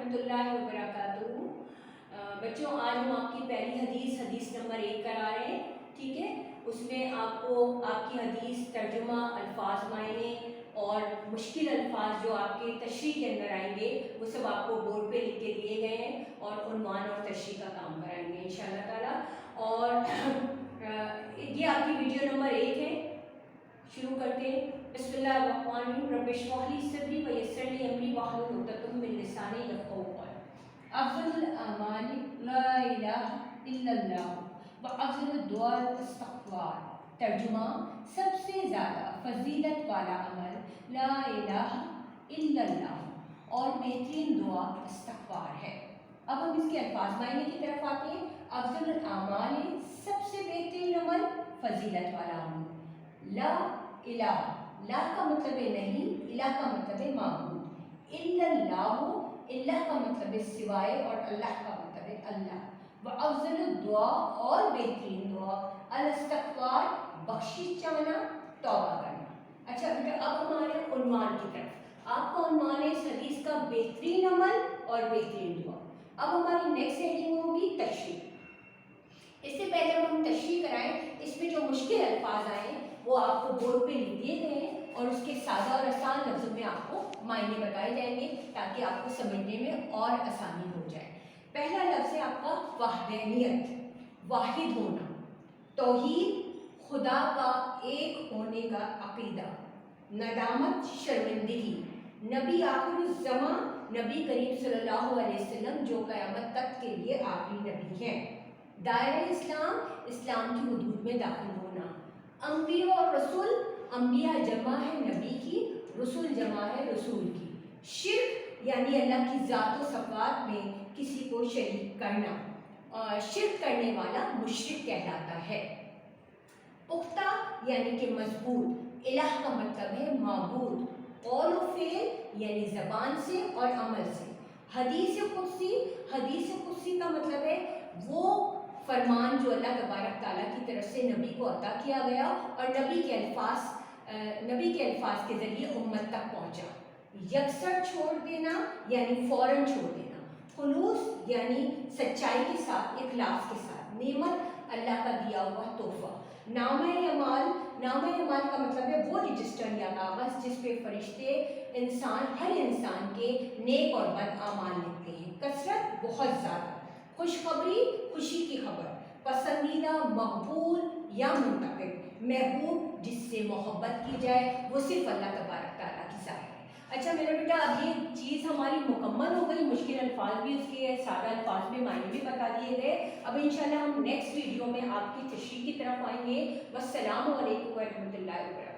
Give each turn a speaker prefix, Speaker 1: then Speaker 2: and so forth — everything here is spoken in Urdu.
Speaker 1: ورحمۃ اللہ وبرکاتہ۔ بچوں آج ہم آپ کی پہلی حدیث نمبر 1 کرا رہے ہیں، ٹھیک ہے؟ اس میں آپ کو آپ کی حدیث ترجمہ، الفاظ معنی اور مشکل الفاظ جو آپ کے تشریح کے اندر آئیں گے وہ سب آپ کو بورڈ پہ لکھ کے دیے گئے ہیں اور عنوان اور تشریح کا کام کرائیں گے انشاءاللہ تعالیٰ۔ اور یہ آپ کی ویڈیو نمبر 1 ہے، شروع کرتے ہیں۔ بسم اللہ الرحمن الرحیم۔ رب اشرح لی صدری ویسر لی امری واحلل عقدۃ من لسانی یفقہوا قولی۔ افضل الاعمال لا الہ الا اللہ وافضل الدعاء الاستغفار۔ ترجمہ: سب سے زیادہ فضیلت والا عمل لا الہ الا اللہ اور بہترین دعا استغفار ہے۔ اب ہم اس کے الفاظ معنی کی طرف آتے ہیں۔ افضل الاعمال سب سے بہترین عمل، فضیلت والا عمل۔ لا الہ، لا کا مطلب ہے نہیں، الہ کا مطلب ہے معبود، الا اللہ، اللہ کا مطلب ہے سوائے اور اللہ کا مطلب ہے اللہ۔ وافضل الدعا اور بہترین دعا، الاستغفار بخشش چاہنا، توبہ کرنا۔ اچھا بیٹا اب ہمارے عنوان کی طرف، آپ کا عنوان ہے اس حدیث کا بہترین عمل اور بہترین دعا۔ اب ہماری نیکسٹ ہیڈنگ ہوگی تشریح۔ اس سے پہلے ہم تشریح کرائیں، اس میں جو مشکل الفاظ آئے وہ آپ کو بورڈ پہ لکھ دیے گئے ہیں اور اس کے سادہ اور آسان لفظوں میں آپ کو معنی بتائے جائیں گے تاکہ آپ کو سمجھنے میں اور آسانی ہو جائے۔ پہلا لفظ ہے آپ کا وحدانیت، واحد ہونا، توحید، خدا کا ایک ہونے کا عقیدہ، ندامت، شرمندگی، نبی آخر الزماں، نبی کریم صلی اللہ علیہ وسلم جو قیامت تک کے لیے آخری نبی ہیں، دائرہ اسلام، اسلام کی حدود میں داخل ہونا، انبیاء اور رسول، انبیاء جمع ہے نبی کی، رسول جمع ہے رسول کی، شرک یعنی اللہ کی ذات و صفات میں کسی کو شریک کرنا، شرک کرنے والا مشرک کہلاتا ہے، پختہ یعنی کہ مضبوط، الہ کا مطلب ہے معبود، قول و فعل یعنی زبان سے اور عمل سے، حدیث قدسی، حدیث قدسی کا مطلب ہے وہ فرمان جو اللہ تبارک تعالیٰ کی طرف سے نبی کو عطا کیا گیا اور نبی کے الفاظ کے ذریعے امت تک پہنچا۔ یکسر چھوڑ دینا یعنی فوراً چھوڑ دینا، خلوص یعنی سچائی کے ساتھ، اخلاص کے ساتھ، نعمت اللہ کا دیا ہوا تحفہ، نامہ اعمال، نامہ اعمال کا مطلب ہے وہ رجسٹر یا کاغذ جس پہ فرشتے ہر انسان کے نیک اور بد اعمال لکھتے ہیں، کثرت بہت زیادہ، خوشخبری خوشی کی خبر، پسندیدہ، مقبول یا منتخب، محبوب جس سے محبت کی جائے وہ صرف اللہ تبارک تعالیٰ کی ذات ہے۔ اچھا میرا بیٹا اب یہ چیز ہماری مکمل ہو گئی، مشکل الفاظ بھی اس کے، سادہ الفاظ میں معنی بھی بتا دیے گئے۔ اب انشاءاللہ ہم نیکسٹ ویڈیو میں آپ کی تشریح کی طرف آئیں گے۔ والسلام علیکم ورحمۃ اللہ وبرکاتہ۔